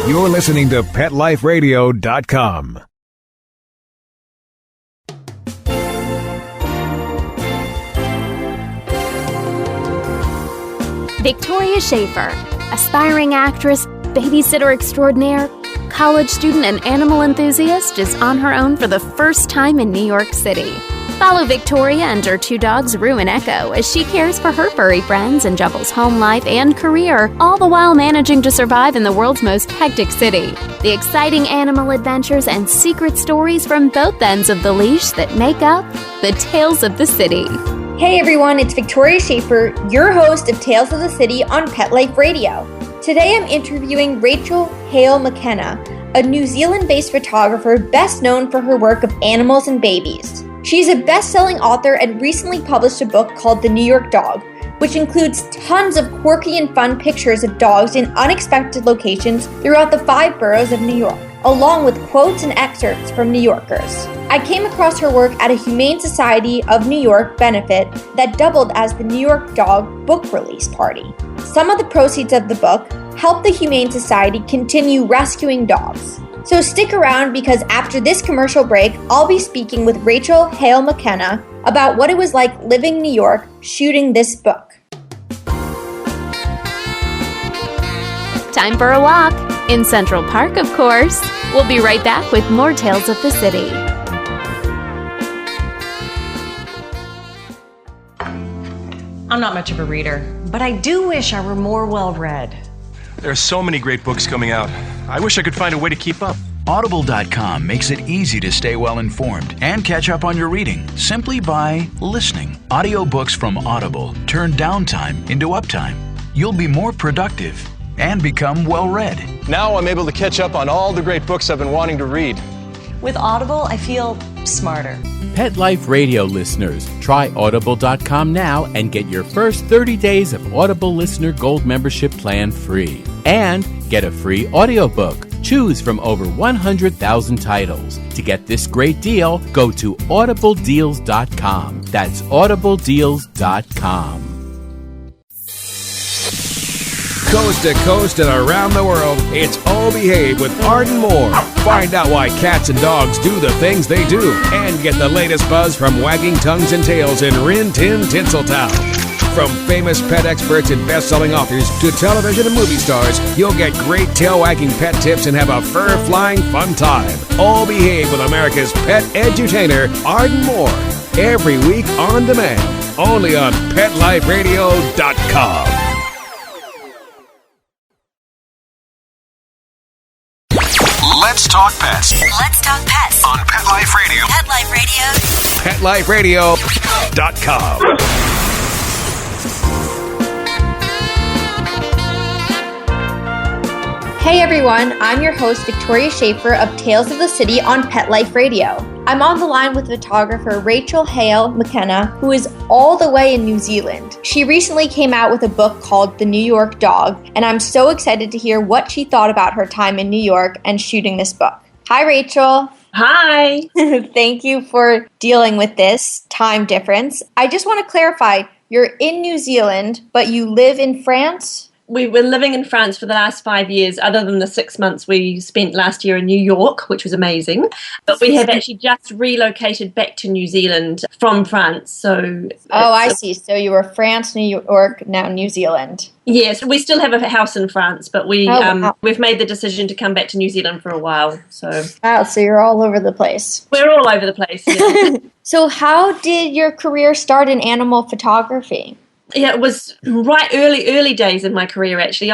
You're listening to PetLifeRadio.com. Victoria Schaefer, aspiring actress, babysitter extraordinaire, college student, and animal enthusiast, is on her own for the first time in New York City. Follow Victoria and her two dogs, Rue and Echo, as she cares for her furry friends and juggles home life and career, all the while managing to survive in the world's most hectic city. The exciting animal adventures and secret stories from both ends of the leash that make up the Tales of the City. Hey everyone, it's Victoria Schaefer, your host of Tales of the City on Pet Life Radio. Today I'm interviewing Rachel Hale McKenna, a New Zealand-based photographer best known for her work of animals and babies. She's a best-selling author and recently published a book called The New York Dog, which includes tons of quirky and fun pictures of dogs in unexpected locations throughout the 5 boroughs of New York, along with quotes and excerpts from New Yorkers. I came across her work at a Humane Society of New York benefit that doubled as the New York Dog book release party. Some of the proceeds of the book help the Humane Society continue rescuing dogs. So stick around, because after this commercial break, I'll be speaking with Rachel Hale McKenna about what it was like living in New York shooting this book. Time for a walk. In Central Park, of course. We'll be right back with more Tales of the City. I'm not much of a reader, but I do wish I were more well-read. There are so many great books coming out. I wish I could find a way to keep up. Audible.com makes it easy to stay well-informed and catch up on your reading simply by listening. Audiobooks from Audible turn downtime into uptime. You'll be more productive and become well-read. Now I'm able to catch up on all the great books I've been wanting to read. With Audible, I feel smarter. Pet Life Radio listeners, try Audible.com now and get your first 30 days of Audible Listener Gold membership plan free. And get a free audiobook. Choose from over 100,000 titles. To get this great deal, go to audibledeals.com. That's audibledeals.com. Coast to coast and around the world, it's All Behave with Arden Moore. Find out why cats and dogs do the things they do, and get the latest buzz from wagging tongues and tails in Rin Tin Tinseltown. From famous pet experts and best-selling authors to television and movie stars, you'll get great tail-wagging pet tips and have a fur-flying fun time. All Behave with America's pet edutainer, Arden Moore. Every week on demand, only on PetLifeRadio.com. Let's talk pets. Let's talk pets On Pet Life Radio. Pet Life Radio. PetLifeRadio.com. Hey everyone, I'm your host Victoria Schaefer of Tales of the City on Pet Life Radio. I'm on the line with photographer Rachel Hale McKenna, who is all the way in New Zealand. She recently came out with a book called The New York Dog, and I'm so excited to hear what she thought about her time in New York and shooting this book. Hi Rachel. Hi. Thank you for dealing with this time difference. I just want to clarify, you're in New Zealand, but you live in France? We were living in France for the last 5 years, other than the 6 months we spent last year in New York, which was amazing. But we have actually just relocated back to New Zealand from France. So I see. So you were France, New York, now New Zealand. Yes, we still have a house in France, but we've made the decision to come back to New Zealand for a while. So you're all over the place. We're all over the place. Yeah. So how did your career start in animal photography? Yeah, it was right early days in my career, actually.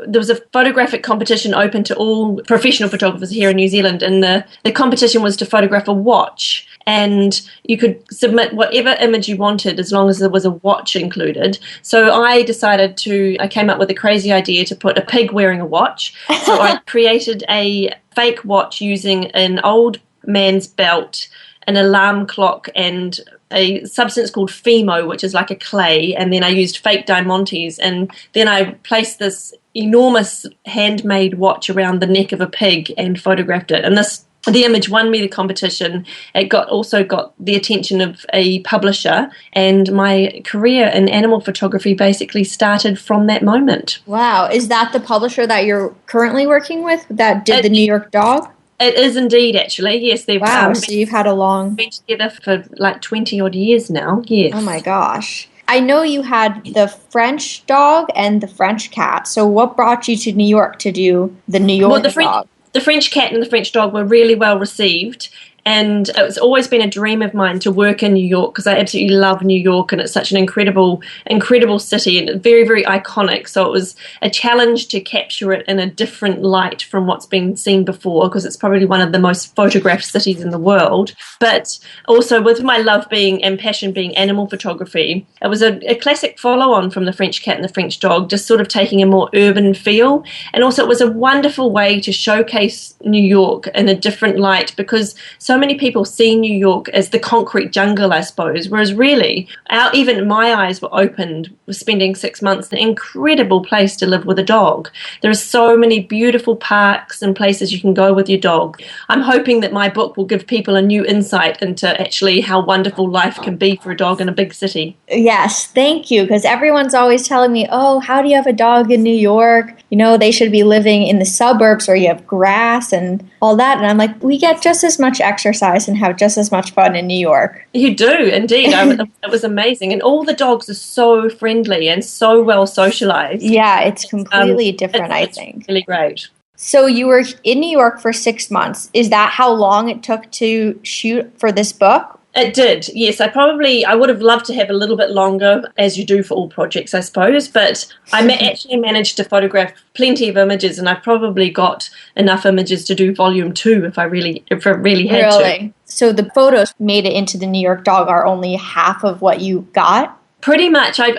There was a photographic competition open to all professional photographers here in New Zealand, and the competition was to photograph a watch. And you could submit whatever image you wanted as long as there was a watch included. So I came up with a crazy idea to put a pig wearing a watch. So I created a fake watch using an old man's belt, an alarm clock, and a substance called Fimo, which is like a clay, and then I used fake diamantes, and then I placed this enormous handmade watch around the neck of a pig and photographed it. And this the image won me the competition. It also got the attention of a publisher, and my career in animal photography basically started from that moment. Wow. Is that the publisher that you're currently working with that did the New York dog? It is indeed, actually. Yes, they've so you've had been together for like 20 odd years now. Yes. Oh my gosh. I know you had the French dog and the French cat. So what brought you to New York to do the New York dog? The French cat and the French dog were really well received. And it's always been a dream of mine to work in New York because I absolutely love New York, and it's such an incredible city and very, very iconic. So it was a challenge to capture it in a different light from what's been seen before, because it's probably one of the most photographed cities in the world. But also with my love and passion being animal photography, it was a classic follow-on from the French cat and the French dog, just sort of taking a more urban feel. And also it was a wonderful way to showcase New York in a different light, because so many people see New York as the concrete jungle, I suppose, whereas really, even my eyes were opened with spending 6 months in an incredible place to live with a dog. There are so many beautiful parks and places you can go with your dog. I'm hoping that my book will give people a new insight into actually how wonderful life can be for a dog in a big city. Yes, thank you, because everyone's always telling me, oh, how do you have a dog in New York? You know, they should be living in the suburbs where you have grass and all that. And I'm like, we get just as much exercise and have just as much fun in New York. You do, indeed. It was amazing. And all the dogs are so friendly and so well socialized. Yeah, it's completely different, I think. It's really great. So you were in New York for 6 months. Is that how long it took to shoot for this book? It did, yes. I would have loved to have a little bit longer, as you do for all projects, I suppose, but I actually managed to photograph plenty of images, and I probably got enough images to do volume 2 if I really had to. So the photos made it into the New York dog are only half of what you got? Pretty much. I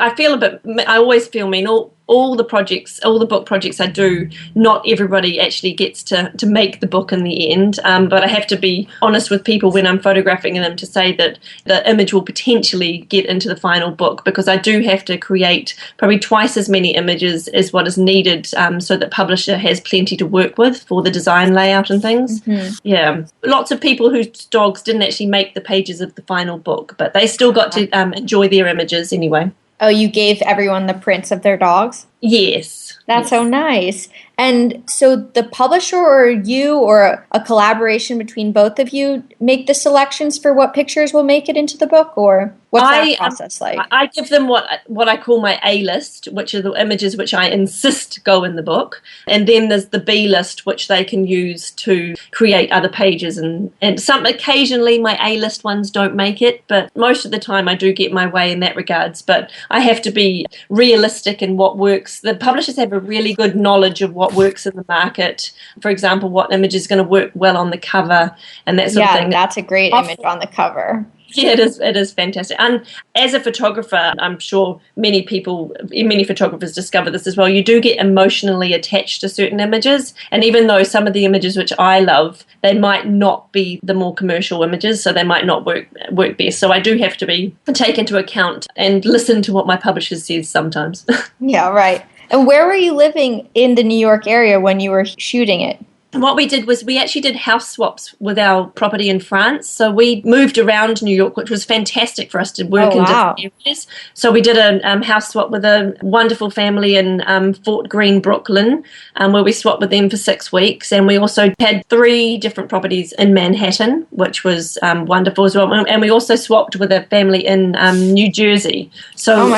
always feel mean. All the book projects I do, not everybody actually gets to make the book in the end. But I have to be honest with people when I'm photographing them to say that the image will potentially get into the final book, because I do have to create probably twice as many images as what is needed, so that publisher has plenty to work with for the design layout and things. Mm-hmm. Yeah. Lots of people whose dogs didn't actually make the pages of the final book, but they still got to enjoy their images anyway. Oh, you gave everyone the prints of their dogs? Yes. That's so nice. And so the publisher or you or a collaboration between both of you make the selections for what pictures will make it into the book, or what's that process like? I give them what I call my A list, which are the images which I insist go in the book. And then there's the B list, which they can use to create other pages. And occasionally my A list ones don't make it, but most of the time I do get my way in that regards. But I have to be realistic in what works. The publishers have a really good knowledge of what works in the market. For example, what image is going to work well on the cover and that sort of thing. Yeah, that's a great image on the cover. Yeah, it is fantastic. And as a photographer, I'm sure many photographers discover this as well. You do get emotionally attached to certain images. And even though some of the images which I love, they might not be the more commercial images, so they might not work best. So I do have to take into account and listen to what my publisher says sometimes. Yeah, right. And where were you living in the New York area when you were shooting it? And what we did was we actually did house swaps with our property in France. So we moved around New York, which was fantastic for us to work in different areas. So we did a house swap with a wonderful family in Fort Greene, Brooklyn, where we swapped with them for 6 weeks. And we also had 3 different properties in Manhattan, which was wonderful as well. And we also swapped with a family in New Jersey. So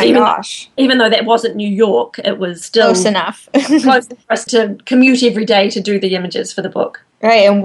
even though that wasn't New York, it was still close enough. Close for us to commute every day to do the images for the book. Right, and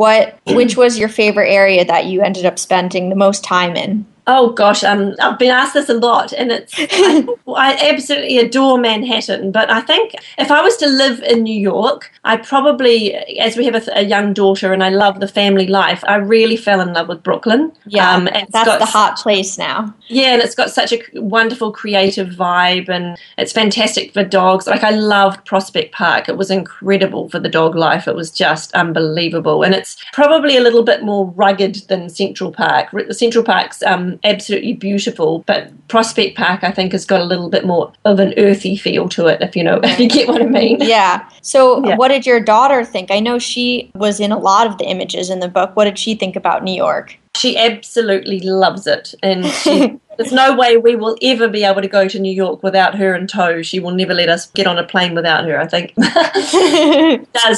which was your favorite area that you ended up spending the most time in? Oh gosh, I've been asked this a lot, and I absolutely adore Manhattan. But I think if I was to live in New York, I probably, as we have a young daughter and I love the family life, I really fell in love with Brooklyn. Yeah, that's the hot place now. Yeah, and it's got such a wonderful creative vibe, and it's fantastic for dogs. Like, I loved Prospect Park. It was incredible for the dog life. It was just unbelievable, and it's probably a little bit more rugged than Central Park. Central Park's absolutely beautiful. But Prospect Park, I think, has got a little bit more of an earthy feel to it, if you get what I mean. Yeah. So what did your daughter think? I know she was in a lot of the images in the book. What did she think about New York? She absolutely loves it, and there's no way we will ever be able to go to New York without her in tow. She will never let us get on a plane without her, I think.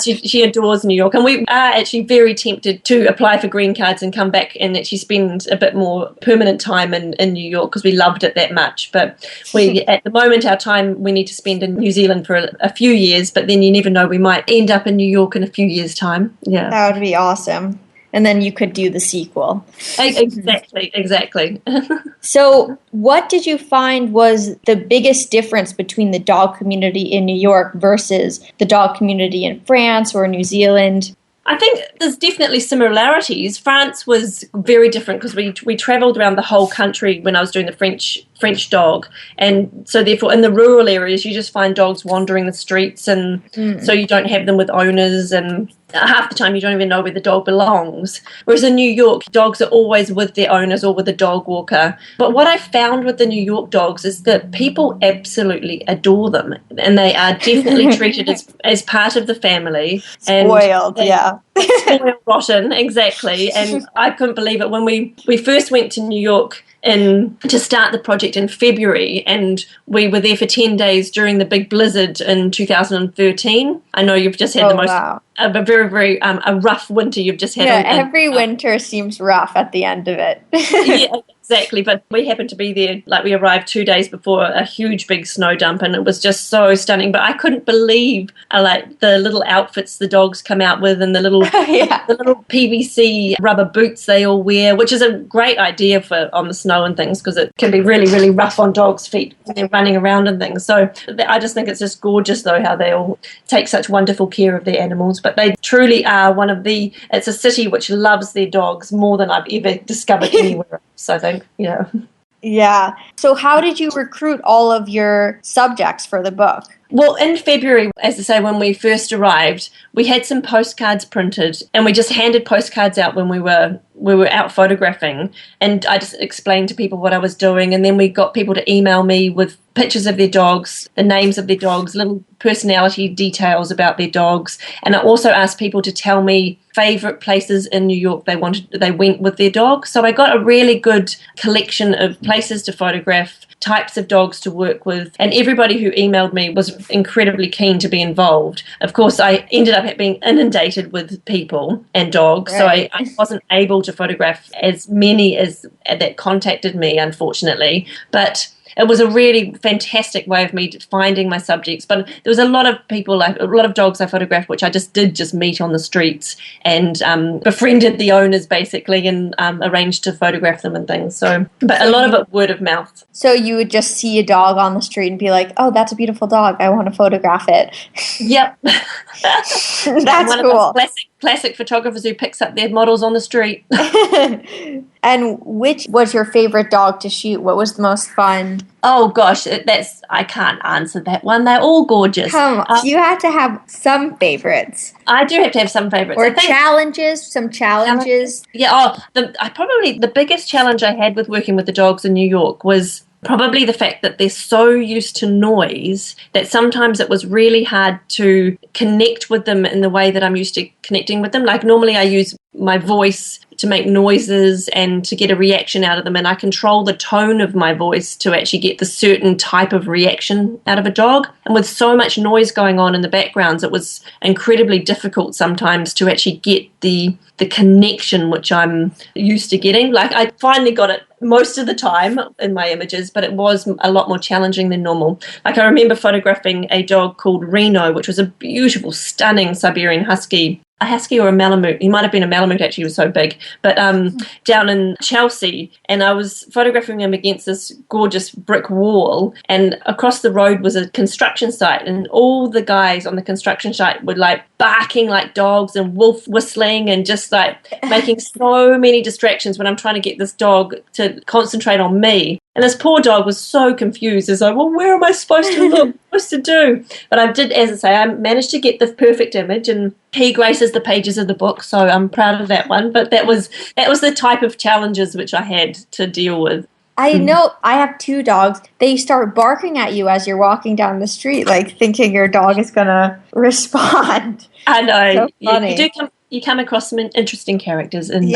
She adores New York, and we are actually very tempted to apply for green cards and come back and actually spend a bit more permanent time in New York because we loved it that much. But at the moment, our time we need to spend in New Zealand for a few years, but then you never know, we might end up in New York in a few years' time. Yeah, that would be awesome. And then you could do the sequel. Exactly. So what did you find was the biggest difference between the dog community in New York versus the dog community in France or New Zealand? I think there's definitely similarities. France was very different because we travelled around the whole country when I was doing the French dog, and so therefore in the rural areas you just find dogs wandering the streets, and so you don't have them with owners, and half the time you don't even know where the dog belongs. Whereas in New York, dogs are always with their owners or with a dog walker. But what I found with the New York dogs is that people absolutely adore them, and they are definitely treated as part of the family. Spoiled, yeah. Spoiled rotten, exactly. And I couldn't believe it when we first went to New York to start the project in February, and we were there for 10 days during the big blizzard in 2013. I know you've just had a very, very a rough winter you've just had. Every winter seems rough at the end of it. Yeah, exactly. But we happened to be there, we arrived 2 days before a huge big snow dump, and it was just so stunning. But I couldn't believe the little outfits the dogs come out with, and the little the little PVC rubber boots they all wear, which is a great idea for on the snow and things, because it can be really, really rough on dogs' feet when they're running around and things. So I just think it's just gorgeous, though, how they all take such wonderful care of their animals. But they truly are it's a city which loves their dogs more than I've ever discovered anywhere else, I think, Yeah. So how did you recruit all of your subjects for the book? Well, in February, as I say, when we first arrived, we had some postcards printed, and we just handed postcards out when we were out photographing, and I just explained to people what I was doing, and then we got people to email me with pictures of their dogs, the names of their dogs, little personality details about their dogs, and I also asked people to tell me favourite places in New York they went with their dog. So I got a really good collection of places to photograph, types of dogs to work with, and everybody who emailed me was incredibly keen to be involved. Of course, I ended up being inundated with people and dogs, so I wasn't able to photograph as many as that contacted me, unfortunately, but it was a really fantastic way of me finding my subjects. But there was a lot of people, a lot of dogs I photographed, which I did meet on the streets and befriended the owners basically, and arranged to photograph them and things. So, but a lot of it word of mouth. So you would just see a dog on the street and be like, "Oh, that's a beautiful dog. I want to photograph it." Yep, that's one cool. Of those classic photographers who picks up their models on the street. And which was your favorite dog to shoot? What was the most fun? Oh gosh, I can't answer that one. They're all gorgeous. You had to have some favorites. I do have to have some favorites. Or some challenges. Yeah. Probably the biggest challenge I had with working with the dogs in New York was probably the fact that they're so used to noise that sometimes it was really hard to connect with them in the way that I'm used to connecting with them. Like normally I use my voice to make noises and to get a reaction out of them, and I control the tone of my voice to actually get the certain type of reaction out of a dog. And with so much noise going on in the backgrounds, it was incredibly difficult sometimes to actually get the connection which I'm used to getting. Like I finally got it most of the time in my images, but it was a lot more challenging than normal. Like I remember photographing a dog called Reno, which was a beautiful, stunning Siberian Husky. A Husky or a Malamute. He might have been a Malamute, actually, he was so big. But down in Chelsea, and I was photographing him against this gorgeous brick wall, and across the road was a construction site, and all the guys on the construction site were like barking like dogs and wolf whistling and just like making so many distractions when I'm trying to get this dog to concentrate on me. And this poor dog was so confused. It's like, well, where am I supposed to look? What am I supposed to do? But I did, as I say, I managed to get the perfect image, and he graces the pages of the book, so I'm proud of that one. But that was the type of challenges which I had to deal with. I know. I have 2 dogs. They start barking at you as you're walking down the street, like thinking your dog is going to respond. I know. So funny. You come across some interesting characters in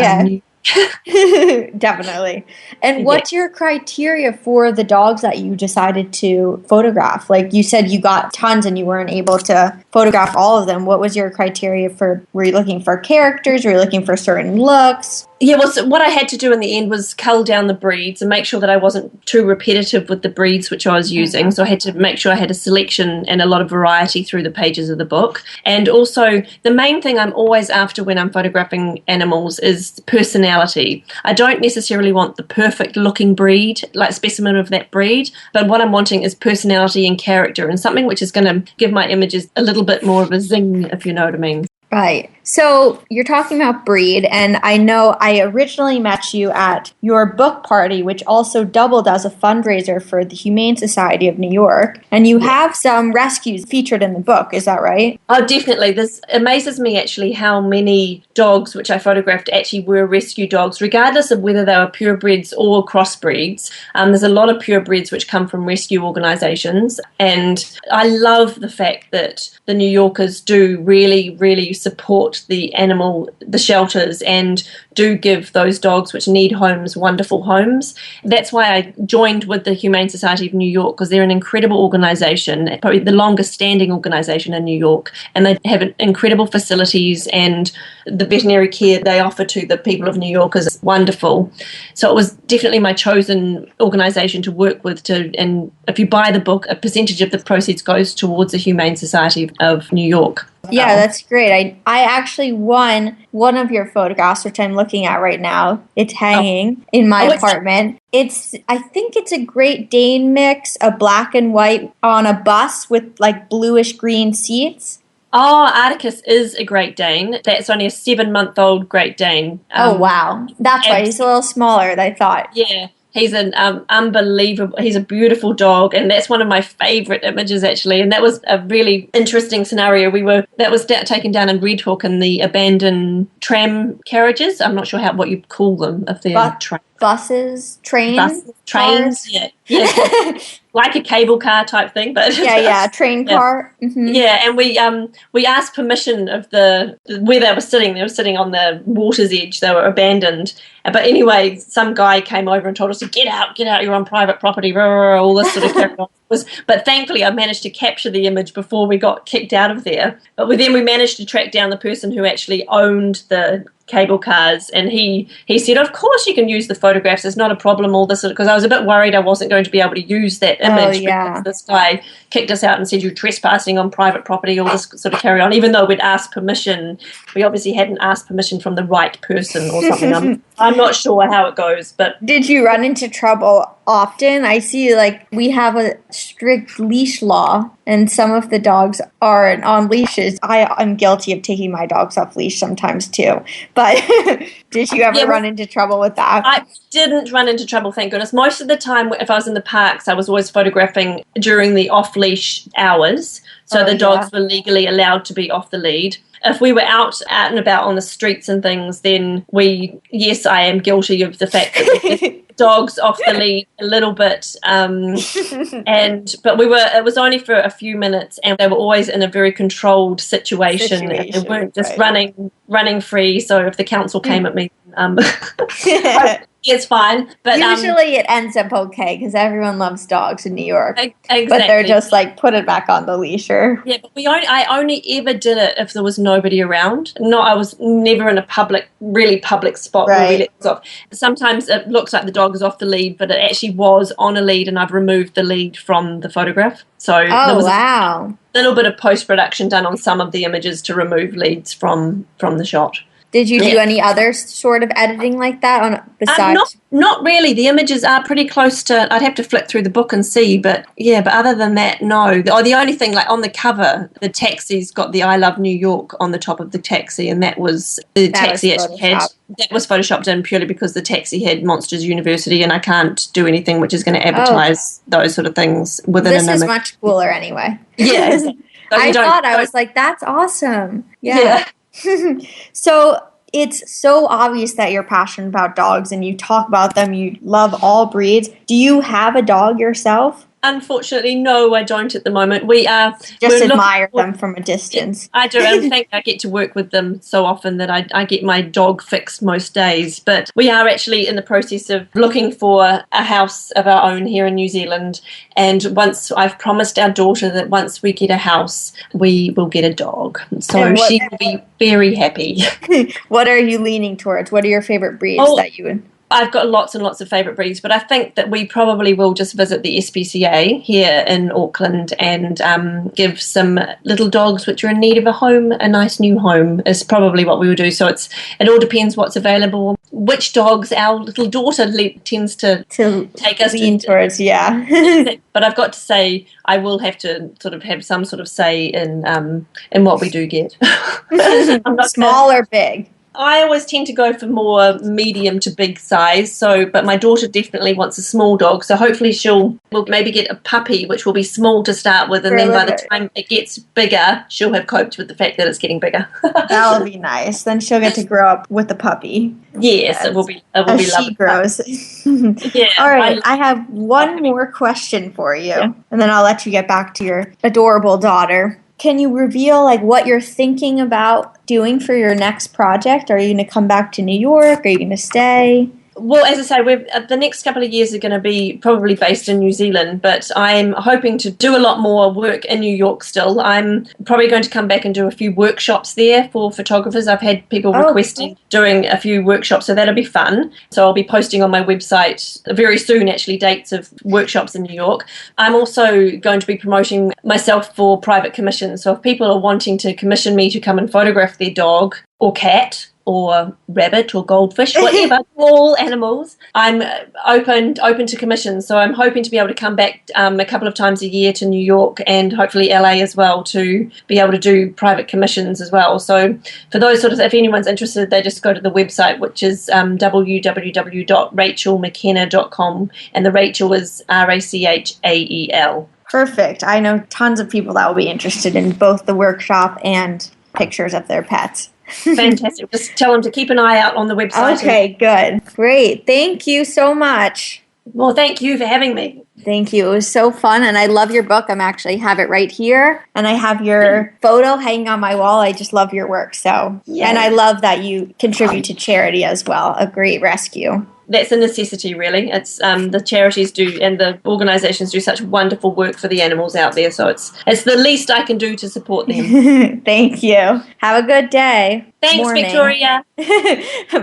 Definitely. And what's your criteria for the dogs that you decided to photograph? Like you said, you got tons and you weren't able to photograph all of them. What was your criteria for, were you looking for characters? Were you looking for certain looks? Yeah, well, so what I had to do in the end was cull down the breeds and make sure that I wasn't too repetitive with the breeds which I was using. Mm-hmm. So I had to make sure I had a selection and a lot of variety through the pages of the book. And also, the main thing I'm always after when I'm photographing animals is personality. I don't necessarily want the perfect looking breed, like specimen of that breed, but what I'm wanting is personality and character, and something which is going to give my images a little bit more of a zing, if you know what I mean. Right. So you're talking about breed, and I know I originally met you at your book party, which also doubled as a fundraiser for the Humane Society of New York. And you have some rescues featured in the book. Is that right? Oh, definitely. This amazes me actually how many dogs which I photographed actually were rescue dogs, regardless of whether they were purebreds or crossbreeds. There's a lot of purebreds which come from rescue organisations, and I love the fact that the New Yorkers do really, really support the shelters, and do give those dogs which need homes wonderful homes. That's why I joined with the Humane Society of New York, because they're an incredible organisation, probably the longest standing organisation in New York, and they have incredible facilities, and the veterinary care they offer to the people of New York is wonderful. So it was definitely my chosen organisation to work with, and if you buy the book, a percentage of the proceeds goes towards the Humane Society of New York. Yeah, that's great. I actually won one of your photographs, which I'm looking at right now. It's hanging in my apartment. I think it's a Great Dane mix, a black and white on a bus with like bluish green seats. Oh, Atticus is a Great Dane. That's only a 7-month-old Great Dane. Oh, wow. That's why he's a little smaller than I thought. Yeah. He's an unbelievable, he's a beautiful dog, and that's one of my favourite images actually, and that was a really interesting scenario. That was taken down in Red Hook in the abandoned tram carriages. I'm not sure what you call them, if they're buses, trains, yeah. Like a cable car type thing, but train car. Mm-hmm. Yeah, and we asked permission of where they were sitting. They were sitting on the water's edge. They were abandoned. But anyway, some guy came over and told us to get out, you're on private property, all this sort of carry on. But thankfully I managed to capture the image before we got kicked out of there. But then we managed to track down the person who actually owned the cable cars, and he said, of course you can use the photographs, it's not a problem, all this, because I was a bit worried I wasn't going to be able to use that image because this guy kicked us out and said you're trespassing on private property, all this sort of carry on, even though we'd asked permission. We obviously hadn't asked permission from the right person or something. I'm not sure how it goes. But did you run into trouble often? I see we have a strict leash law, and some of the dogs are on leashes. I'm guilty of taking my dogs off leash sometimes too. But did you ever run into trouble with that? I didn't run into trouble, thank goodness. Most of the time, if I was in the parks, I was always photographing during the off-leash hours. So the dogs were legally allowed to be off the lead. If we were out and about on the streets and things, then I am guilty of the fact that dogs off the lead a little bit. But it was only for a few minutes, and they were always in a very controlled situation and they weren't just running free. So if the council came at me, it's fine. But usually it ends up okay because everyone loves dogs in New York. Exactly. But they're just put it back on the leash. Yeah, but I only ever did it if there was nobody around. I was never in a really public spot where we let dogs off. Sometimes it looks like the dog is off the lead, but it actually was on a lead, and I've removed the lead from the photograph. So there was a little bit of post-production done on some of the images to remove leads from the shot. Did you do any other sort of editing like that besides? Not really. The images are pretty close to. I'd have to flick through the book and see, but other than that, no. The only thing, like on the cover, the taxi's got the "I Love New York" on the top of the taxi, and that was the taxi actually had. That was photoshopped in purely because the taxi had Monsters University, and I can't do anything which is going to advertise those sort of things within an image. This is much cooler, anyway. Yeah, I was like, that's awesome. Yeah. So it's so obvious that you're passionate about dogs and you talk about them. You love all breeds. Do you have a dog yourself? Unfortunately, no, I don't at the moment. We're admire them from a distance. I do, and I think I get to work with them so often that I get my dog fixed most days. But we are actually in the process of looking for a house of our own here in New Zealand. And once I've promised our daughter that once we get a house, we will get a dog. So she will be very happy. What are you leaning towards? What are your favorite breeds that you would... I've got lots and lots of favourite breeds, but I think that we probably will just visit the SPCA here in Auckland and give some little dogs which are in need of a home, a nice new home, is probably what we will do. So it all depends what's available, which dogs our little daughter tends to take us lean towards, yeah. But I've got to say, I will have to sort of have some sort of say in what we do get. Small or big? I always tend to go for more medium to big size. But my daughter definitely wants a small dog. So hopefully we'll maybe get a puppy, which will be small to start with. And then by the time it gets bigger, she'll have coped with the fact that it's getting bigger. That'll be nice. Then she'll get to grow up with the puppy. Yes, it will be lovely. She grows. Yeah. All right. I have one more question for you. Yeah. And then I'll let you get back to your adorable daughter. Can you reveal what you're thinking about doing for your next project? Are you going to come back to New York? Are you going to stay? Well, as I say, the next couple of years are going to be probably based in New Zealand, but I'm hoping to do a lot more work in New York still. I'm probably going to come back and do a few workshops there for photographers. I've had people requesting doing a few workshops, so that'll be fun. So I'll be posting on my website very soon, actually, dates of workshops in New York. I'm also going to be promoting myself for private commissions. So if people are wanting to commission me to come and photograph their dog or cat, or rabbit or goldfish, whatever, all animals, I'm open to commissions. So I'm hoping to be able to come back a couple of times a year to New York and hopefully LA as well to be able to do private commissions as well. So for those if anyone's interested, they just go to the website, which is www.rachelmckenna.com, and the Rachel is Rachael. Perfect. I know tons of people that will be interested in both the workshop and pictures of their pets. Fantastic. Just tell them to keep an eye out on the website. Okay, good. Great. Thank you so much. Well, thank you for having me. Thank you. It was so fun, and I love your book. I'm actually have it right here, and I have your photo hanging on my wall. I just love your work. So, and I love that you contribute to charity as well. A great rescue. That's a necessity, really. It's the charities do and the organisations do such wonderful work for the animals out there. So it's the least I can do to support them. Thank you. Have a good day. Thanks, Victoria.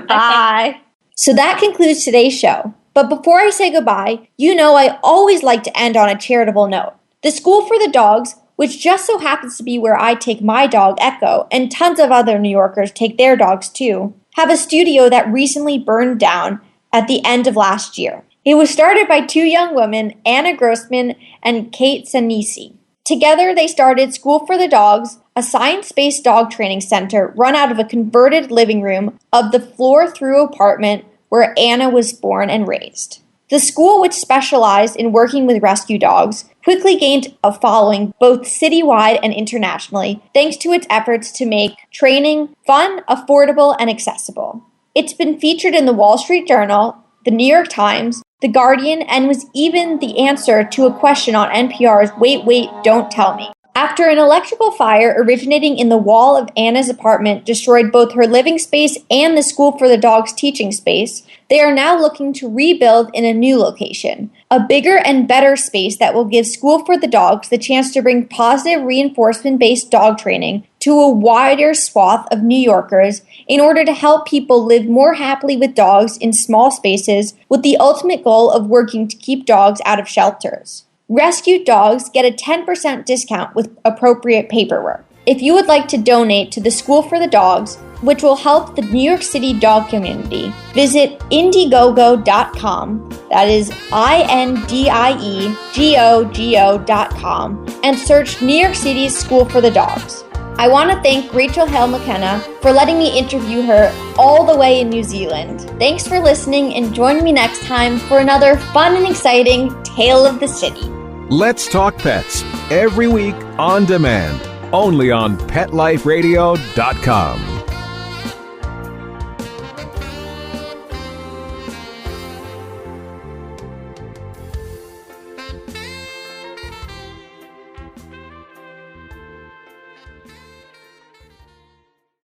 Bye. So that concludes today's show. But before I say goodbye, I always like to end on a charitable note. The School for the Dogs, which just so happens to be where I take my dog, Echo, and tons of other New Yorkers take their dogs too, have a studio that recently burned down at the end of last year. It was started by two young women, Anna Grossman and Kate Sanisi. Together, they started School for the Dogs, a science-based dog training center run out of a converted living room of the floor-through apartment where Anna was born and raised. The school, which specialized in working with rescue dogs, quickly gained a following both citywide and internationally thanks to its efforts to make training fun, affordable, and accessible. It's been featured in the Wall Street Journal, the New York Times, The Guardian, and was even the answer to a question on NPR's Wait, Don't Tell Me. After an electrical fire originating in the wall of Anna's apartment destroyed both her living space and the School for the Dogs teaching space, they are now looking to rebuild in a new location, a bigger and better space that will give School for the Dogs the chance to bring positive reinforcement-based dog training to a wider swath of New Yorkers in order to help people live more happily with dogs in small spaces with the ultimate goal of working to keep dogs out of shelters. Rescued dogs get a 10% discount with appropriate paperwork. If you would like to donate to the School for the Dogs, which will help the New York City dog community. Visit Indiegogo.com, that is INDIEGOGO.com, and search New York City's School for the Dogs. I want to thank Rachel Hale McKenna for letting me interview her all the way in New Zealand. Thanks for listening, and join me next time for another fun and exciting Tale of the City. Let's Talk Pets, every week on demand, only on PetLifeRadio.com.